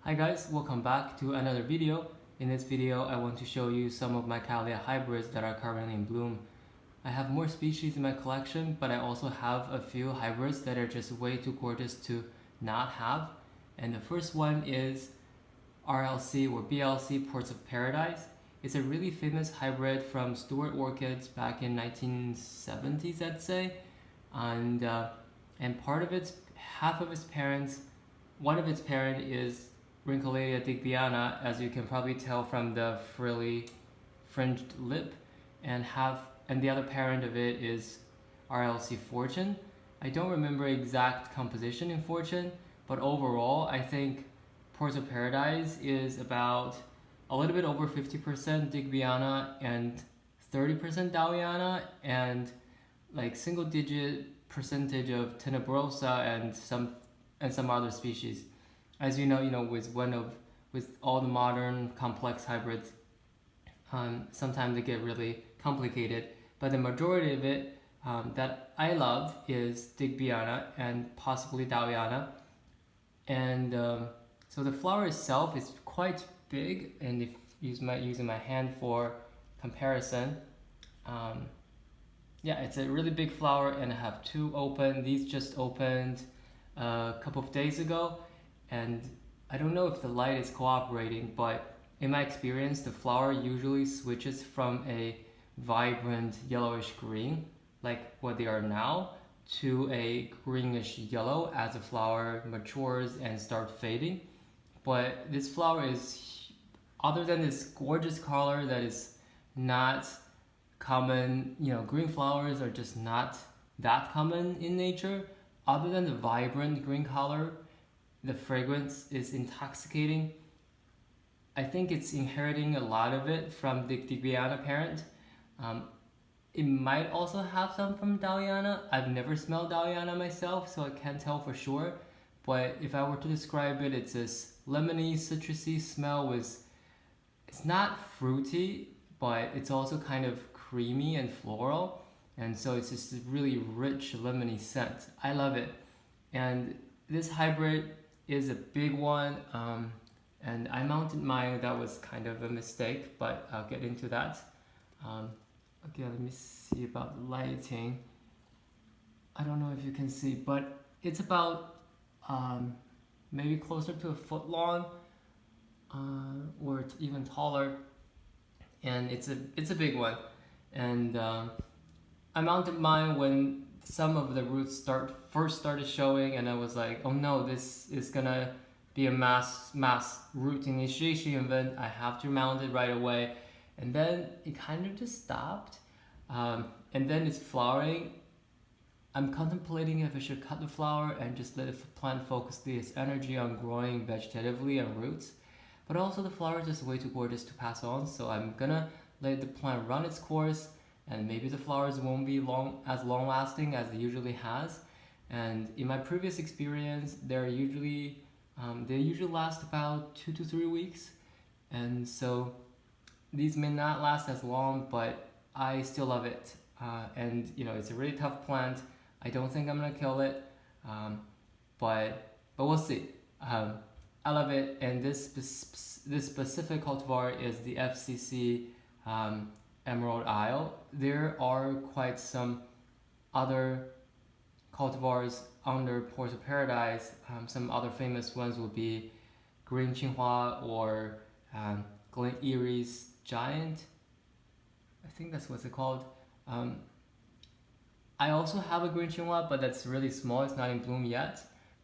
Hi guys, welcome back to another video. In this video, I want to show you some of my cattleya hybrids that are currently in bloom. I have more species in my collection, but I also have a few hybrids that are just way too gorgeous to not have. And the first one is RLC or BLC Ports of Paradise. It's a really famous hybrid from Stewart Orchids back in 1970s, I'd say. And part of its, half of its parents, one of its parent is Cattleya digbyana, as you can probably tell from the frilly fringed lip, and the other parent of it is RLC Fortune. I don't remember exact composition in Fortune, but overall I think Ports of Paradise is about a little bit over 50% digbyana and 30% dowiana, and like single digit percentage of tenebrosa and some other species. As you know, with all the modern complex hybrids, sometimes they get really complicated. But the majority of it that I love is digbyana and possibly dowiana. And so the flower itself is quite big, and if using my hand for comparison, yeah, it's a really big flower, and I have two open. These just opened a couple of days ago, and I don't know if the light is cooperating, but in my experience, the flower usually switches from a vibrant yellowish green, like what they are now, to a greenish yellow as the flower matures and starts fading. But this flower is, other than this gorgeous color that is not common, green flowers are just not that common in nature. Other than the vibrant green color, the fragrance is intoxicating. I think it's inheriting a lot of it from the digbyana parent. It might also have some from dowiana. I've never smelled dowiana myself, so I can't tell for sure. But if I were to describe it, it's this lemony, citrusy smell it's not fruity, but it's also kind of creamy and floral. And so it's just a really rich lemony scent. I love it. And this hybrid is a big one. And I mounted mine. That was kind of a mistake, but I'll get into that. Okay, let me see about lighting. I don't know if you can see, but it's about maybe closer to a foot long, or even taller, and it's a big one. And I mounted mine when some of the roots first started showing, and I was like, oh no, this is gonna be a mass root initiation event. I have to mount it right away. And then it kind of just stopped, and then it's flowering. I'm contemplating if I should cut the flower and just let the plant focus its energy on growing vegetatively and roots. But also the flower is just way too gorgeous to pass on, so I'm gonna let the plant run its course, and maybe the flowers won't be as long lasting as it usually has. And in my previous experience, they usually last about 2 to 3 weeks, and so these may not last as long, but I still love it. And it's a really tough plant. I don't think I'm gonna kill it, but we'll see. I love it, and this specific cultivar is the FCC Emerald Isle. There are quite some other cultivars under Ports of Paradise. Some other famous ones would be Green Qinghua or Glen Erie's Giant. I think that's what's it called. I also have a Green Qinghua, but that's really small. It's not in bloom yet.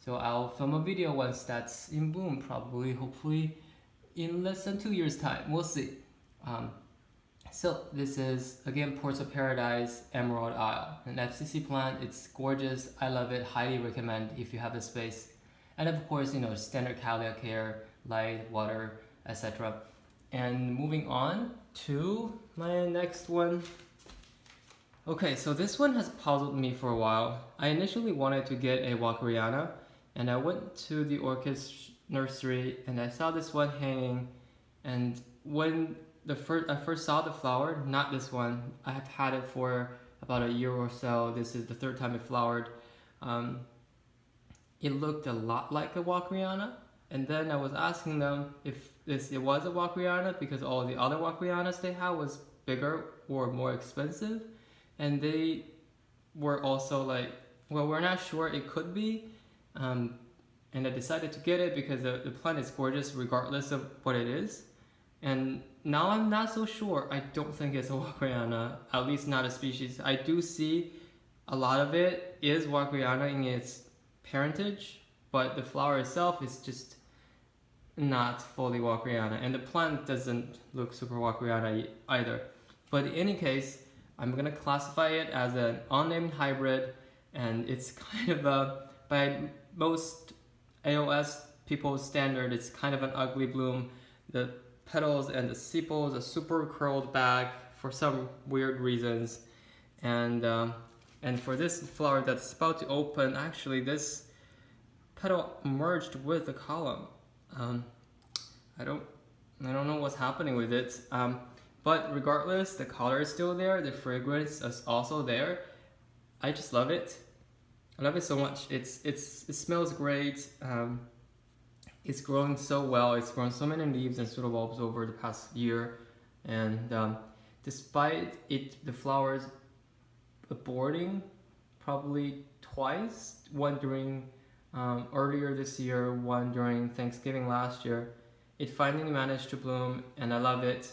So I'll film a video once that's in bloom, probably, hopefully, in less than 2 years' time. We'll see. So this is, again, Ports of Paradise Emerald Isle, an FCC plant. It's gorgeous. I love it. Highly recommend if you have the space. And of course, standard cattleya care, light, water, etc. And moving on to my next one. Okay, so this one has puzzled me for a while. I initially wanted to get a walkeriana, and I went to the orchid nursery and I saw this one hanging, and when I first saw the flower, not this one, I have had it for about a year or so. This is the third time it flowered. It looked a lot like a walkeriana, And then I was asking them if it was a walkeriana because all the other walkerianas they had was bigger or more expensive, and they were also like, well, we're not sure, it could be. And I decided to get it because the plant is gorgeous regardless of what it is. And now I'm not so sure. I don't think it's a walkeriana, at least not a species. I do see a lot of it is walkeriana in its parentage, but the flower itself is just not fully walkeriana, and the plant doesn't look super walkeriana either. But in any case, I'm gonna classify it as an unnamed hybrid, and it's kind of a, by most AOS people's standard, it's kind of an ugly bloom. The petals and the sepals are super curled back for some weird reasons, and for this flower that's about to open, actually this petal merged with the column. I don't know what's happening with it. But regardless, the color is still there. The fragrance is also there. I just love it. I love it so much. It smells great. It's growing so well. It's grown so many leaves and pseudobulbs over the past year, and despite the flowers aborting probably twice, one during earlier this year, one during Thanksgiving last year, it finally managed to bloom, and I love it.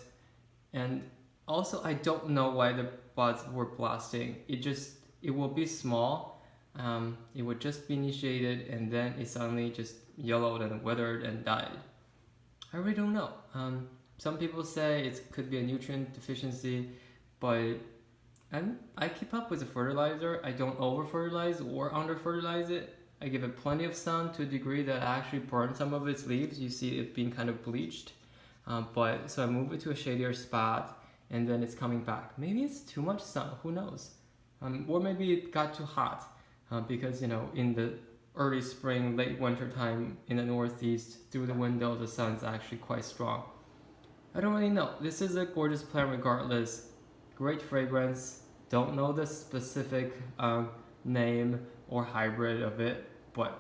And also, I don't know why the buds were blasting. It will be small. It would just be initiated, and then it suddenly just yellowed and withered and died. I really don't know. Some people say it could be a nutrient deficiency, but I keep up with the fertilizer. I don't over fertilize or under fertilize it. I give it plenty of sun to a degree that I actually burn some of its leaves. You see it being kind of bleached. So I move it to a shadier spot, and then it's coming back. Maybe it's too much sun, who knows? Or maybe it got too hot, because in the early spring, late winter time in the Northeast, through the window, the sun's actually quite strong. I don't really know. This is a gorgeous plant regardless. Great fragrance. Don't know the specific name or hybrid of it, but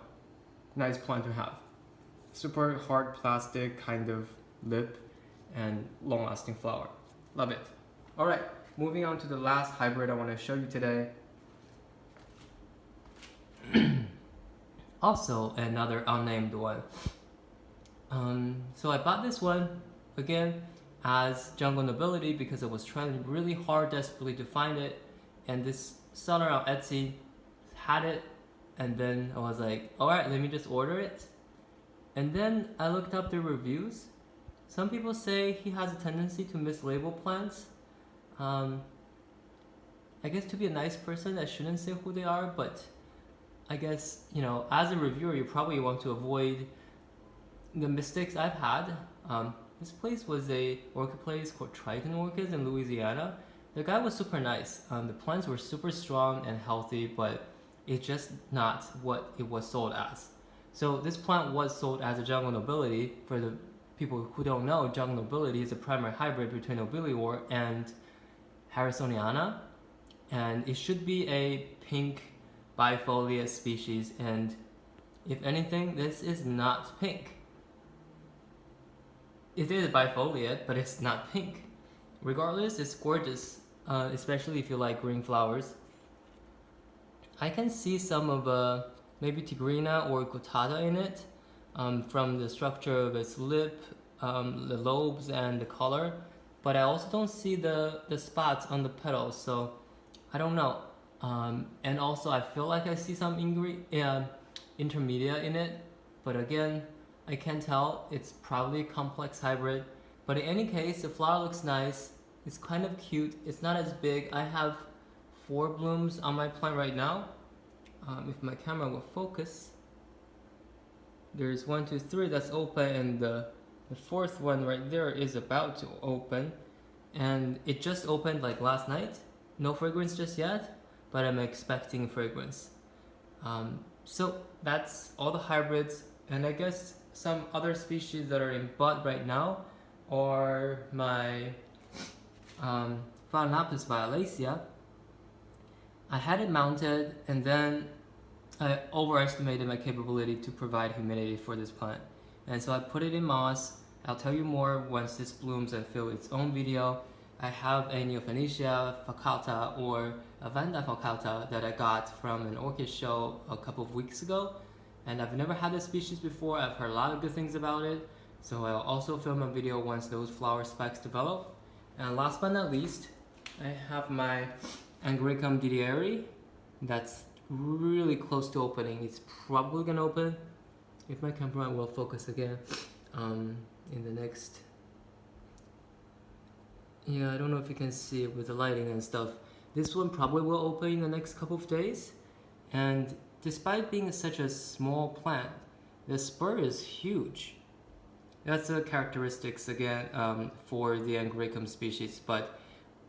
nice plant to have. Super hard plastic kind of lip and long-lasting flower. Love it. All right, moving on to the last hybrid I want to show you today. Also another unnamed one. So I bought this one again as Jungle Nobility because I was trying really hard desperately to find it, and this seller on Etsy had it, and then I was like, alright, let me just order it. And then I looked up the reviews. Some people say he has a tendency to mislabel plants. I guess to be a nice person, I shouldn't say who they are, but I guess, as a reviewer, you probably want to avoid the mistakes I've had. This place was a orchid place called Triton Orchids in Louisiana. The guy was super nice. The plants were super strong and healthy, but it's just not what it was sold as. So this plant was sold as a Jungle Nobility. For the people who don't know, Jungle Nobility is a primary hybrid between Nobilior and Harrisoniana, and it should be a pink bifoliate species, and if anything, this is not pink. It is bifoliate, but it's not pink. Regardless, it's gorgeous, especially if you like green flowers. I can see some of maybe Tigrina or Guttata in it, from the structure of its lip, the lobes, and the color. But I also don't see the spots on the petals, so I don't know. And also I feel like I see some intermedia in it, but again, I can't tell. It's probably a complex hybrid. But in any case, the flower looks nice. It's kind of cute. It's not as big. I have 4 blooms on my plant right now. If my camera will focus, there's 1, 2, 3 that's open, and the 4th one right there is about to open, and it just opened like last night. No fragrance just yet, but I'm expecting fragrance. So that's all the hybrids, and I guess some other species that are in bud right now are my Phalaenopsis violacea. I had it mounted, and then I overestimated my capability to provide humidity for this plant. and so I put it in moss. I'll tell you more once this blooms and film its own video. I have a Neophanesia falcata or a Vanda falcata that I got from an orchid show a couple of weeks ago, and I've never had this species before. I've heard a lot of good things about it, so I'll also film a video once those flower spikes develop. And last but not least, I have my Angraecum didieri that's really close to opening. It's probably gonna open, if my camera will focus again, in the next, yeah, I don't know if you can see it with the lighting and stuff. This one probably will open in the next couple of days, and despite being such a small plant, the spur is huge. That's the characteristics again for the Angraecum species, but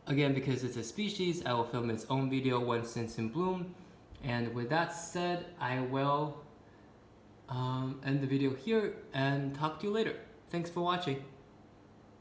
again, because it's a species, I will film its own video once it's in bloom. And with that said, I will end the video here and talk to you later. Thanks for watching.